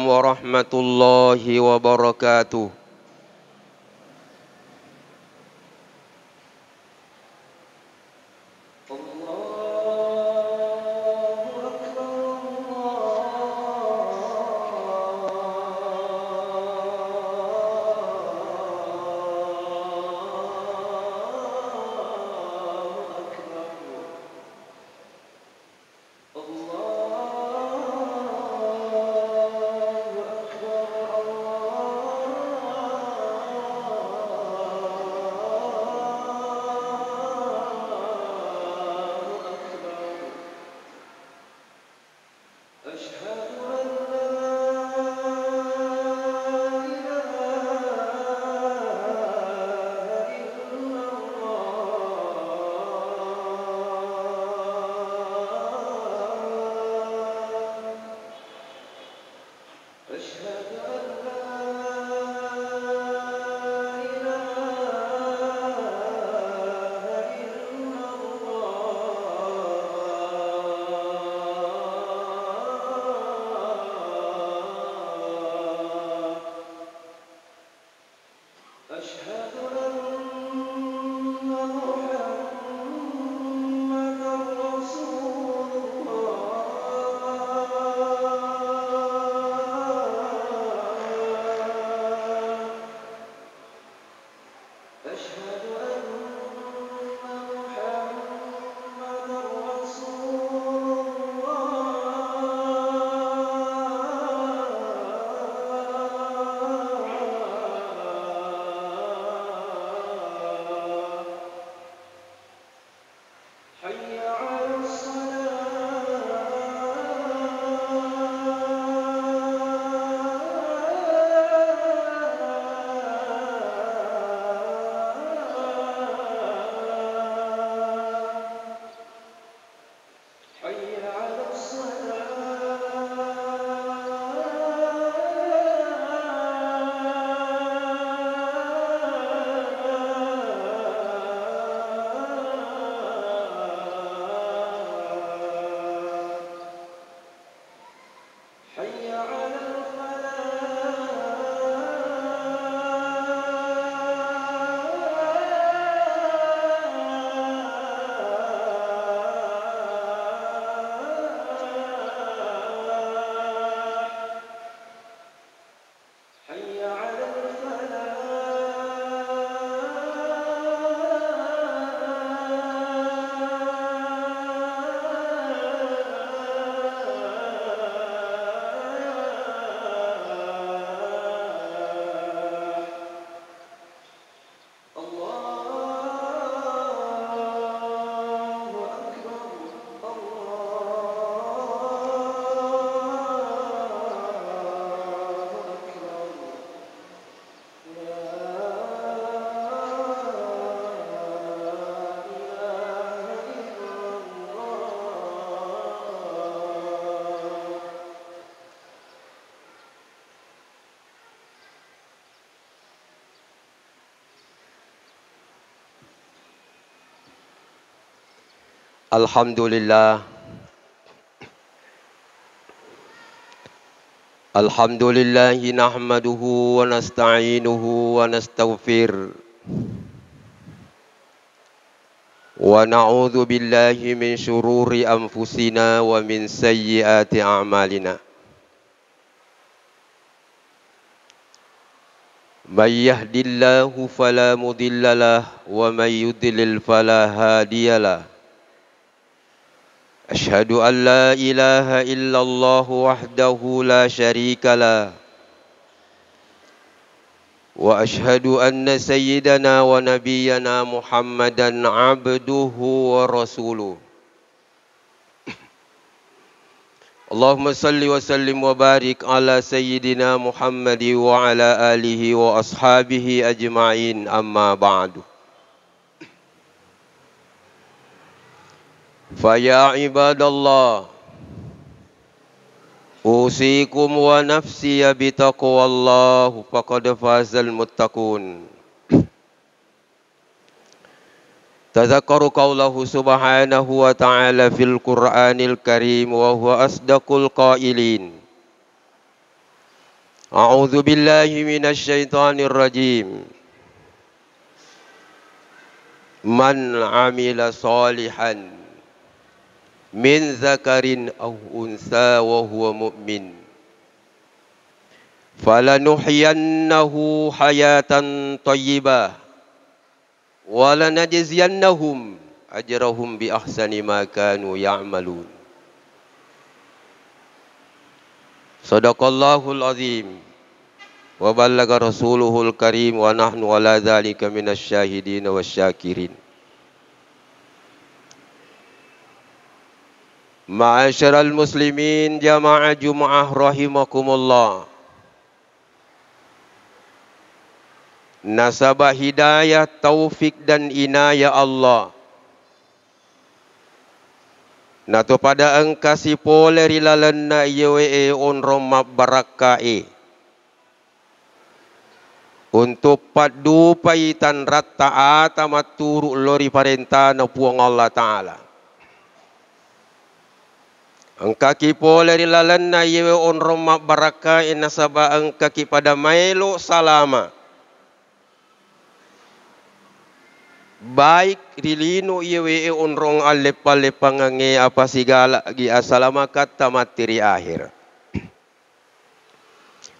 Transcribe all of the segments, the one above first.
warahmatullahi wabarakatuh. Alhamdulillah. Alhamdulillahi nahmaduhu wa nasta'inuhu wa nastaghfir. Wa na'udzu billahi min syururi anfusina wa min sayyiati a'malina. May yahdillahu fala mudhillalah wa may yudlil fala hadiyalah. Ashhadu an la ilaha illallah wahdahu la syarika lah. Wa ashhadu anna sayyidana wa nabiyyana Muhammadan abduhu wa rasuluh. Allahumma salli wa sallim wa barik ala sayyidina Muhammad wa ala alihi wa ashabihi ajma'in, amma ba'du. Faya ibadallah, usikum wa nafsi bitaqwallah faqad fazal muttaqun. Tadhakkaru qawlahu subhanahu wa ta'ala fil Qur'anil Karim wa huwa asdaqul qailin. A'udzu billahi minasy syaithanir rajim. Man 'amila shalihan min dzakarin aw unsa wa huwa mu'min falanuhyiyannahu hayatan thayyibah wa lanajziyannahum ajrahum bi ahsani ma kanu ya'malun. Shadaqallahul azim wa ballaga rasuluhul karim wa nahnu ala dzalika minasy syahidin wasyakirin. Ma'asyiral muslimin jamaah Jumaah rahimakumullah. Nasabah hidayah, taufik dan inayah Allah. Nato pada engkasi poleri lalenna yewe on romab barakae. Untuk padu paitan ratta atamaturu lori parenta na puang Allah Ta'ala. Angka ki poleri lalenna yewe on romab barakae nasabah angka ki pada maelo salama. Baik rilino yewe onrong alepale pangange apa sigala gi asalamakat tamatiri akhir.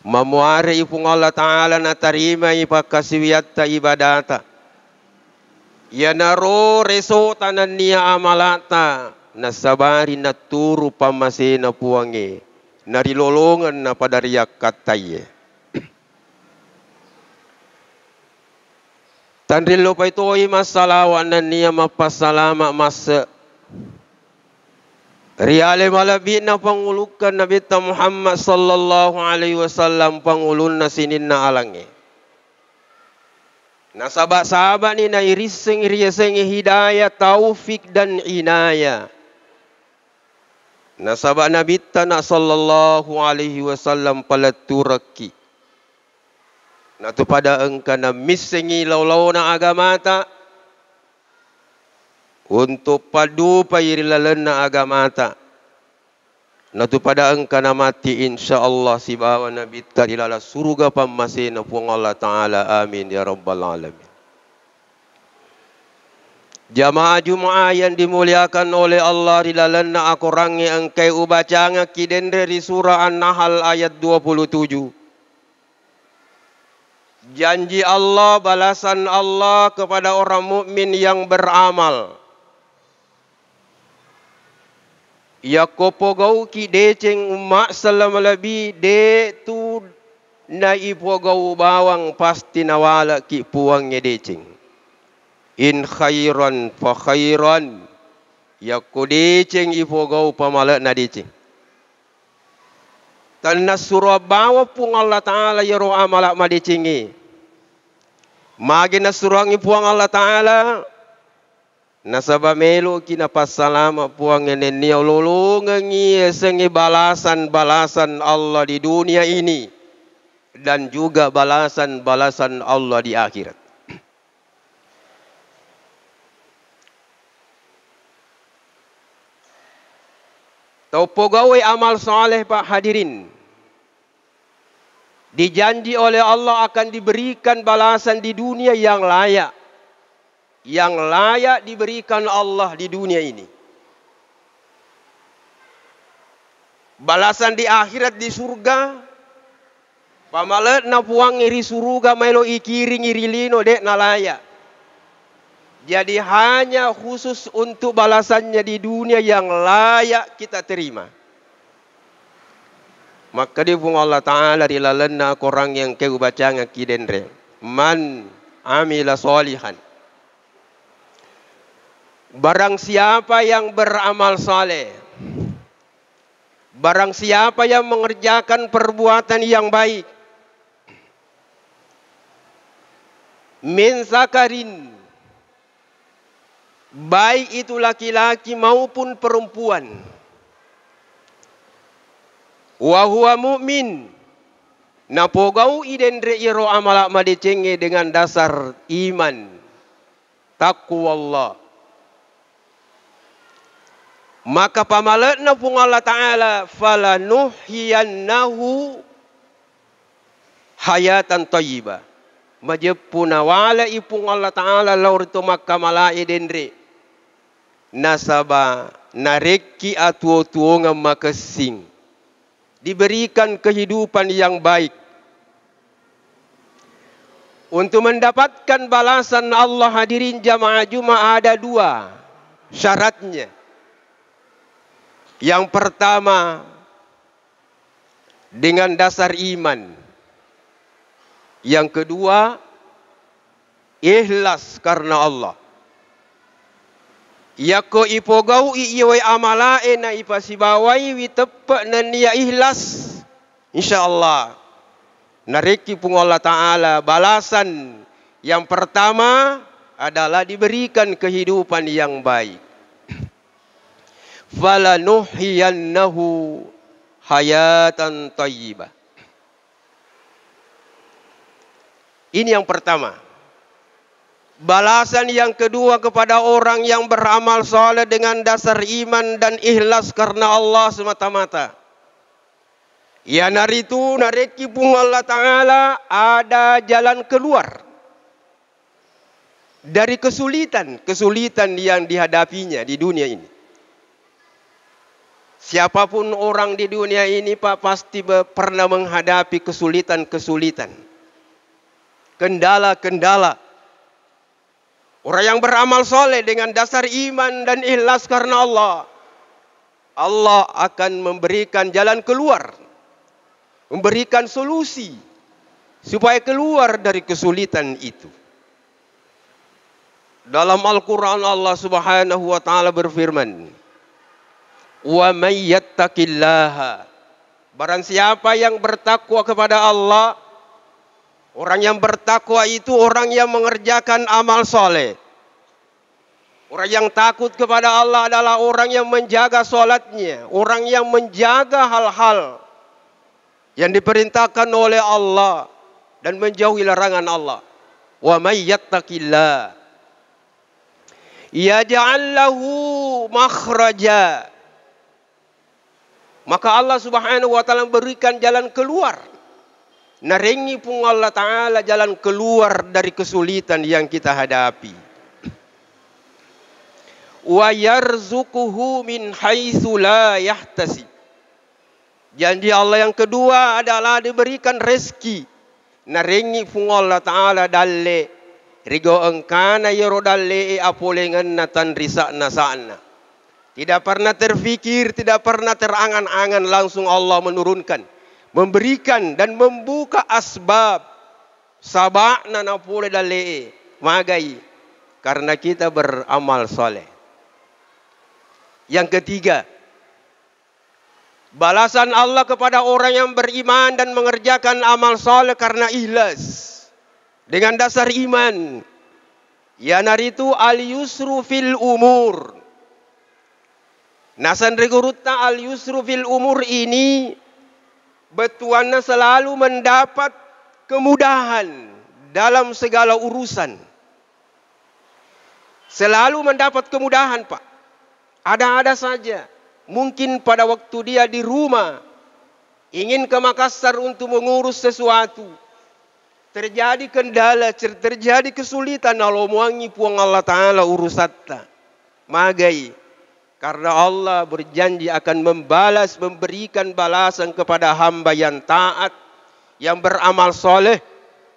Mamuare ipung Allah Ta'ala na tarima ipakasiwiyatta ibadata. Ya naro reso tanan niya amalata. Nasabari na turu pamase na puange. Narilolongan na padariyak kataye. Tandrilo pa ito ay masalawan na niya mapasalama masa. Riale malabi na pangulukan Nabi Muhammad sallallahu alaihi wasallam pangulun na sinin na alangi. Nasaba-saba ni na iriseng hidayah, taufik dan inaya. Nasaba Nabi na sallallahu alaihi wasallam palaturaki. Natu pada engka na misengi law na agamata untuk padu pairilalan na agamata. Natu pada engka na mati insyaallah si bawa Nabi ilala surga pamasin na puang Allah Ta'ala. Amin ya rabbal alamin. Jamaah Jumaah yang dimuliakan oleh Allah, ilalan na aku rangi engkai ubacanga kidendre di surah An-Nahl ayat 27. Janji Allah, balasan Allah kepada orang mukmin yang beramal. Ya kopogau ki deceng umak selama lebih de tu na ipogau bawang pasti nawala ki puangnya deceng. In khairan fa khairan. Ya ko deceng ipogau pamala na deceng. Tanna surah bawa pung Allah Ta'ala ya roh amalak madecengi. Magi na surangi puang Allah Ta'ala. Nasaba melo kina pasalama puang eneni lolongangi sengi balasan Allah di dunia ini. Dan juga balasan Allah di akhirat. Tau pegawai amal soleh Pak hadirin. Dijanji oleh Allah akan diberikan balasan di dunia yang layak. Yang layak diberikan Allah di dunia ini. Balasan di akhirat di surga. Pamalet na puang iri surga melo ikiring irilino dek na layak. Jadi hanya khusus untuk balasannya di dunia yang layak kita terima. Maka di pung Allah Ta'ala rilalana korang yang kau baca ngaki dendre. Man amila solihan. Barang siapa yang beramal saleh. Barang siapa yang mengerjakan perbuatan yang baik. Min zakarin. Baik itu laki-laki maupun perempuan. Wa huwa mu'min. Napogau idendre iro amalak madecenge dengan dasar iman. Taqwa Allah. Maka pamalatna pung Allah Ta'ala. Falanuhyiyannahu hayatan thayyibah. Majepuna wala ipung Allah Ta'ala laur tu makka malai dendre. Nasaba nareki atuo-tuo ngamakasing. Diberikan kehidupan yang baik. Untuk mendapatkan balasan Allah hadirin jamaah Jumat ada dua syaratnya. Yang pertama dengan dasar iman. Yang kedua, ikhlas karena Allah. Yako ipogau iiwai amalae na ipasibawai witepak na niya ikhlas. InsyaAllah. Nareki pun Allah Ta'ala balasan yang pertama adalah diberikan kehidupan yang baik. Falanuhyiyannahu hayatan thayyibah. Ini yang pertama. Balasan yang kedua kepada orang yang beramal saleh dengan dasar iman dan ikhlas karena Allah semata-mata. Ya naritu nareki pun Allah Ta'ala ada jalan keluar dari kesulitan yang dihadapinya di dunia ini. Siapapun orang di dunia ini Pak pasti pernah menghadapi kesulitan-kesulitan. Kendala-kendala. Orang yang beramal soleh dengan dasar iman dan ikhlas karena Allah. Allah akan memberikan jalan keluar. Memberikan solusi. Supaya keluar dari kesulitan itu. Dalam Al-Quran Allah Subhanahu wa ta'ala berfirman. Wa may yattaqillaha. Barang siapa yang bertakwa kepada Allah. Orang yang bertakwa itu orang yang mengerjakan amal soleh. Orang yang takut kepada Allah adalah orang yang menjaga solatnya. Orang yang menjaga hal-hal yang diperintahkan oleh Allah. Dan menjauhi larangan Allah. Wa may yattaqillah. Yaj'al lahu makhraja. Maka Allah Subhanahu wa ta'ala berikan jalan keluar. Narengi pun Allah Ta'ala jalan keluar dari kesulitan yang kita hadapi. Wa yarzuquhu min haitsu la yahtasib. Janji Allah yang kedua adalah diberikan rezeki. Narengi pun Allah Ta'ala dalle. Rigo engkana yero dalle apolengan natan risakna sa'na. Tidak pernah terfikir, tidak pernah terangan-angan langsung Allah menurunkan. Memberikan dan membuka asbab sabakna na pule dalee magai karena kita beramal soleh. Yang ketiga, balasan Allah kepada orang yang beriman dan mengerjakan amal soleh karena ikhlas dengan dasar iman. Ya naritu al yusru fil umur. Nasan regurutna al yusru fil umur ini betuanna selalu mendapat kemudahan dalam segala urusan. Selalu mendapat kemudahan Pak. Ada-ada saja. Mungkin pada waktu dia di rumah. Ingin ke Makassar untuk mengurus sesuatu. Terjadi kendala, terjadi kesulitan. Kalau muangi puang Allah Ta'ala urusatta. Magai. Karena Allah berjanji akan membalas, memberikan balasan kepada hamba yang taat, yang beramal soleh,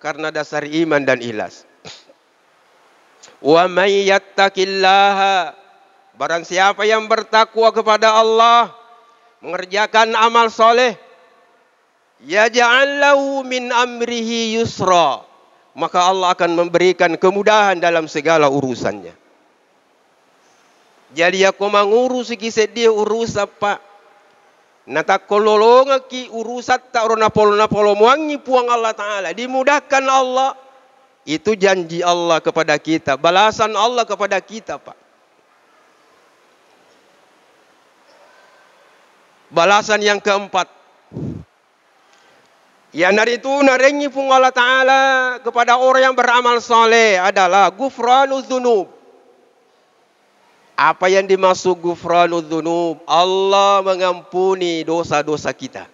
karena dasar iman dan ikhlas. Wa may yattaqillaha. Barang siapa yang bertakwa kepada Allah, mengerjakan amal soleh, yaj'al lahu min amrihi yusra. Maka Allah akan memberikan kemudahan dalam segala urusannya. Jadi aku mengurus kisah dia urus apa? Natak kololonga ki urusat tak orang napolo muangi puang Allah Ta'ala. Dimudahkan Allah. Itu janji Allah kepada kita. Balasan Allah kepada kita Pak. Balasan yang keempat. Ya dari itu narengi pun Allah Ta'ala kepada orang yang beramal soleh adalah gufranuz dzunub. Apa yang dimaksud gufranud dzunub? Allah mengampuni dosa-dosa kita.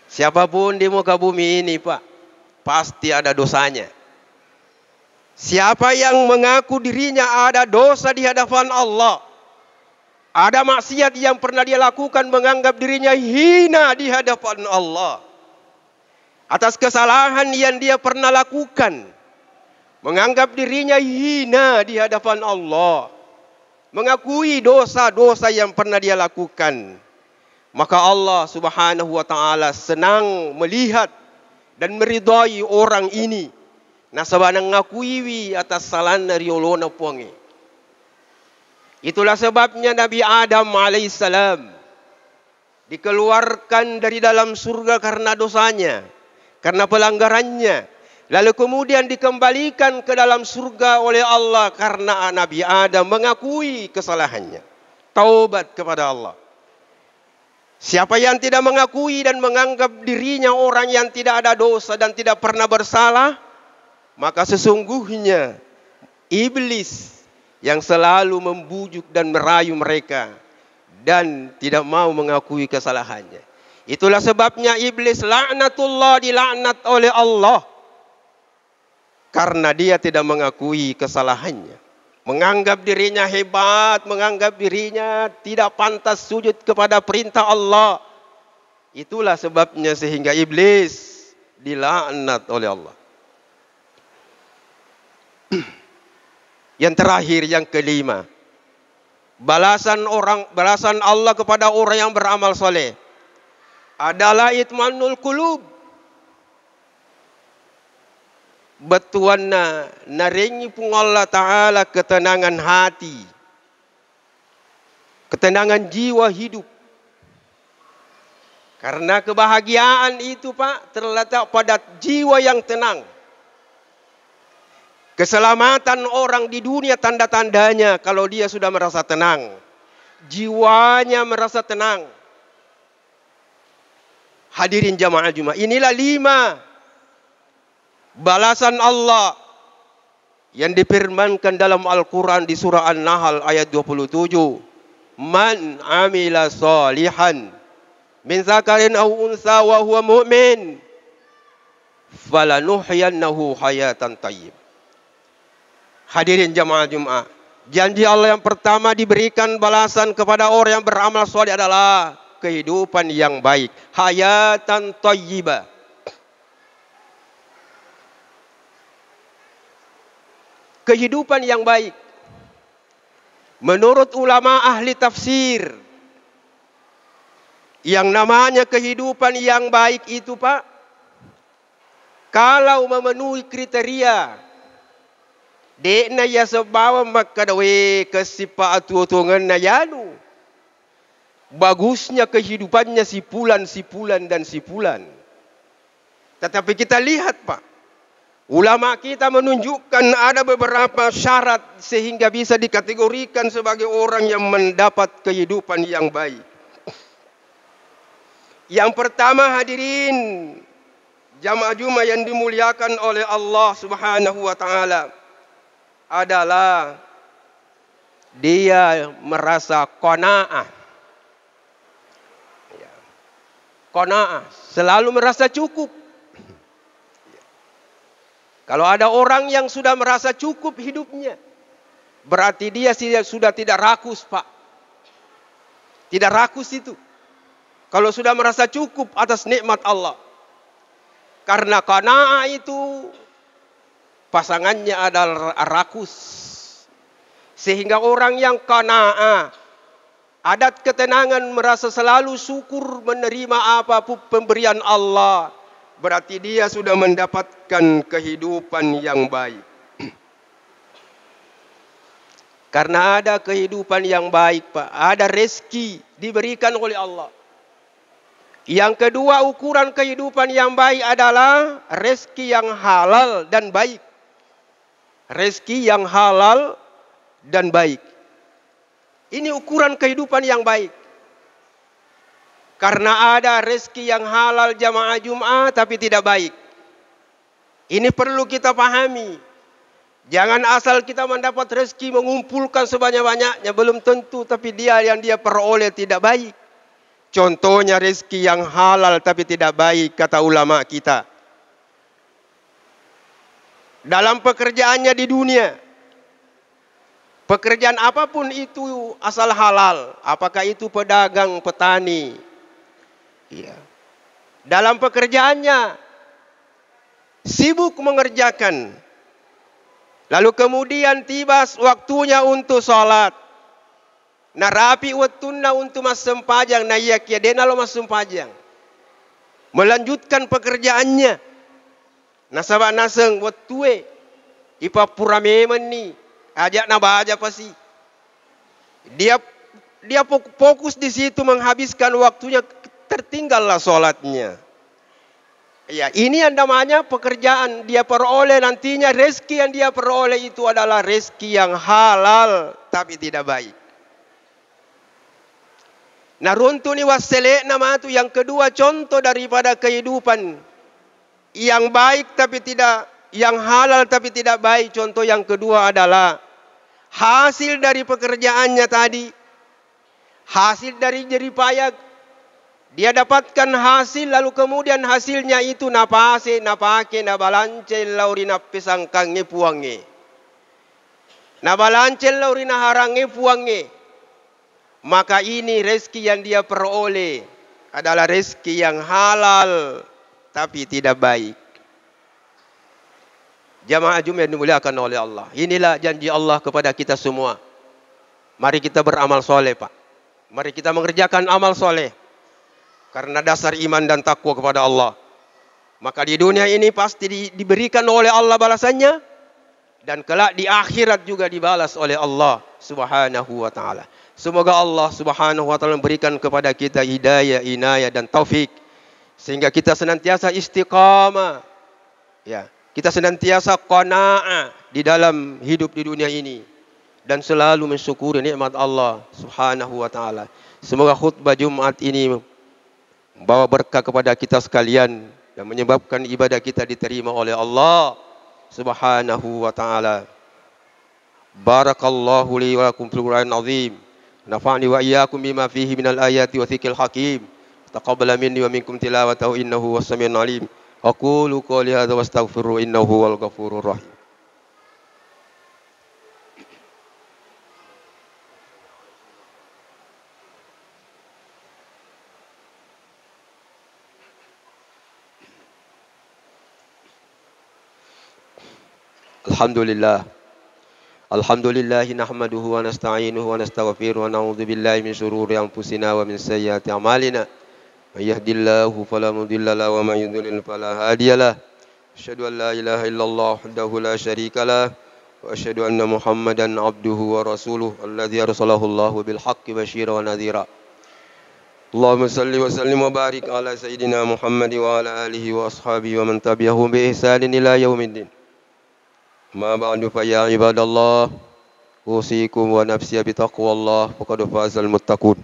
Siapapun di muka bumi ini, Pak, pasti ada dosanya. Siapa yang mengaku dirinya ada dosa di hadapan Allah, ada maksiat yang pernah dia lakukan, menganggap dirinya hina di hadapan Allah atas kesalahan yang dia pernah lakukan, menganggap dirinya hina di hadapan Allah, mengakui dosa-dosa yang pernah dia lakukan, maka Allah Subhanahu wa taala senang melihat dan meridai orang ini. Nasabana ngakui atas salan dari olona puangi. Itulah sebabnya Nabi Adam alaihissalam dikeluarkan dari dalam surga karena dosanya, karena pelanggarannya. Lalu kemudian dikembalikan ke dalam surga oleh Allah karena Nabi Adam mengakui kesalahannya. Taubat kepada Allah. Siapa yang tidak mengakui dan menganggap dirinya orang yang tidak ada dosa dan tidak pernah bersalah, maka sesungguhnya iblis yang selalu membujuk dan merayu mereka dan tidak mau mengakui kesalahannya. Itulah sebabnya iblis laknatullah, dilaknat oleh Allah karena dia tidak mengakui kesalahannya, menganggap dirinya hebat, menganggap dirinya tidak pantas sujud kepada perintah Allah. Itulah sebabnya sehingga iblis dilaknat oleh Allah. Yang terakhir, yang kelima, balasan Allah kepada orang yang beramal soleh adalah itmanul qulub. Betuanna naringi pun Allah Ta'ala ketenangan hati, ketenangan jiwa hidup. Karena kebahagiaan itu, Pak, terletak pada jiwa yang tenang. Keselamatan orang di dunia tanda-tandanya kalau dia sudah merasa tenang, jiwanya merasa tenang. Hadirin jamaah Jumat, inilah 5 balasan Allah yang difirmankan dalam Al-Quran di surah An-Nahl ayat 27. Man amila salihan min zakarin aw unsa wa huwa mu'min falanuhyiyannahu hayatan thayyibah. Hadirin jamaah Jumat, janji Allah yang pertama diberikan balasan kepada orang yang beramal soleh adalah kehidupan yang baik, hayatan thayyibah. Kehidupan yang baik. Menurut ulama ahli tafsir, yang namanya kehidupan yang baik itu, Pak, kalau memenuhi kriteria dekna ya sebawa makadawe kesipatutungan na yanu. Bagusnya kehidupannya sipulan dan sipulan. Tetapi kita lihat, Pak, ulama kita menunjukkan ada beberapa syarat sehingga bisa dikategorikan sebagai orang yang mendapat kehidupan yang baik. Yang pertama, hadirin jamaah Jumat yang dimuliakan oleh Allah Subhanahu wa taala, adalah dia merasa qanaah. Qanaah, selalu merasa cukup. Kalau ada orang yang sudah merasa cukup hidupnya, berarti dia sudah tidak rakus, Pak. Tidak rakus itu. Kalau sudah merasa cukup atas nikmat Allah. Karena qanaah itu pasangannya adalah rakus. Sehingga orang yang qanaah, adat ketenangan, merasa selalu syukur menerima apapun pemberian Allah, berarti dia sudah mendapatkan kehidupan yang baik. Karena ada kehidupan yang baik, Pak, ada rezeki diberikan oleh Allah. Yang kedua, ukuran kehidupan yang baik adalah rezeki yang halal dan baik. Rezeki yang halal dan baik. Ini ukuran kehidupan yang baik. Karena ada rezeki yang halal jamaah Jumat tapi tidak baik. Ini perlu kita pahami. Jangan asal kita mendapat rezeki mengumpulkan sebanyak-banyaknya, belum tentu tapi dia yang dia peroleh tidak baik. Contohnya rezeki yang halal tapi tidak baik, kata ulama kita. Dalam pekerjaannya di dunia, pekerjaan apapun itu asal halal. Apakah itu pedagang, petani. Ya. Dalam pekerjaannya, sibuk mengerjakan. Lalu kemudian tiba waktunya untuk sholat. Na rapi watunna untuk masem pajang na iya kia dena lo masem pajang. Melanjutkan pekerjaannya. Nasabak naseng watue ipa puramemen ni ajak na baja pasti. Dia fokus di situ menghabiskan waktunya, tertinggallah sholatnya. Ya, ini yang namanya pekerjaan dia peroleh, nantinya rezeki yang dia peroleh itu adalah rezeki yang halal tapi tidak baik. Nah, runtuni wasele nama itu yang kedua, contoh daripada kehidupan yang baik tapi tidak, yang halal tapi tidak baik. Contoh yang kedua adalah hasil dari pekerjaannya tadi, hasil dari jerih payah. Dia dapatkan hasil, lalu kemudian hasilnya itu napase, napake, nabalancel lauri napisangkange puange. Nabalancel lauri naharange puange. Maka ini rezeki yang dia peroleh adalah rezeki yang halal tapi tidak baik. Jamaah Jumat yang dimuliakan oleh Allah. Inilah janji Allah kepada kita semua. Mari kita beramal soleh, Pak. Mari kita mengerjakan amal soleh. Karena dasar iman dan takwa kepada Allah. Maka di dunia ini pasti diberikan oleh Allah balasannya. Dan kelak di akhirat juga dibalas oleh Allah Subhanahu wa ta'ala. Semoga Allah Subhanahu wa ta'ala memberikan kepada kita hidayah, inayah dan taufik. Sehingga kita senantiasa istiqamah. Ya, kita senantiasa qanaah di dalam hidup di dunia ini. Dan selalu mensyukuri nikmat Allah Subhanahu wa ta'ala. Semoga khutbah Jumat ini membawa berkah kepada kita sekalian. Dan menyebabkan ibadah kita diterima oleh Allah Subhanahu wa ta'ala. Barakallahu li wa lakum fil Qur'anil azim. Nafa'ni wa iyyakum bima fihi minal ayati wa dzikril hakim. Taqabbal minni wa minkum tilawatahu innahu was-sami'ul alim. Aqulu qouli hadza wastaghfiru innahu huwal ghafurur rahim. Alhamdulillah. Alhamdulillah nahmaduhu wa nasta'inuhu wa nastaghfiruhu wa na'udzu billahi min syururi anfusina wa min sayyiati a'malina. May yahdihillahu fala mudilla lahu wa may yudlil fala hadiyalah. Asyhadu an la ilaha illallah wahdahu la syarika lah wa asyhadu anna Muhammadan abduhu wa rasuluhu alladzi arsalahu Allahu bil haqqi basyiran wa nadhira. Allahumma salli wa sallim wa barik ala sayyidina Muhammad wa ala alihi wa ashabihi wa man tabi'ahum bi ihsanin ila yaumiddin. Ma ba'du fa ya ibadallah, usikum wa nafsi bi taqwallah faqad fazal muttaqun.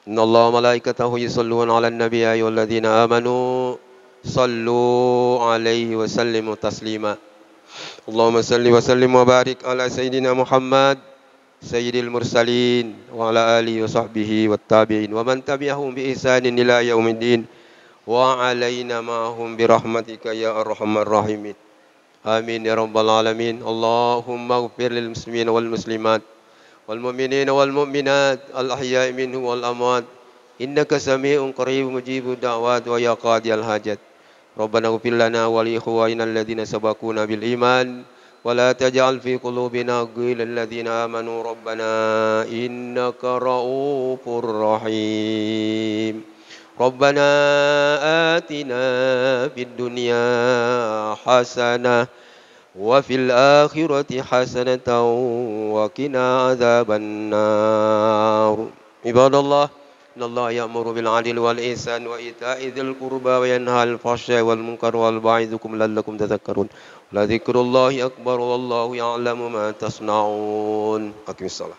Innallaha wa malaikatahu yusholluna 'alan nabiy ya ayyuhalladzina amanu sallu 'alaihi wa sallimu taslima. Allahumma salli wa sallim wa barik ala sayyidina Muhammad sayyidil mursalin wa ala alihi wa sahbihi wat tabi'in wa man tabi'ahum bi ihsanin ila yaumiddin wa 'alaina ma'hum bi rahmatika ya arhamar rahimin. Amin ya rabbal alamin. Allahumma ighfir lil muslimin wal muslimat wal mu'minin wal mu'minat al ahya'i minhum wal amwat innaka sami'un qaribun mujibud da'wat wa ya qadiyal hajat. Rabbana ighfir lana wa li ikhwanina alladhina sabaquna bil iman wa la taj'al fi qulubina ghillan lil ladzina amanu rabbana innaka ra'ufur rahim. Rabbana atina fid dunya hasanah wa fil akhirati hasanatan wa qina adzaban nar. Ibadallah, innallaha ya'muru bil 'adli wal ihsan wa ita'i dzil qurba wa yanha 'anil fahsya'i wal munkari wal baghi la'allakum tadhakkarun. La dzikrullahi akbar wallahu ya'lamu ma tasna'un. Aqimissalah.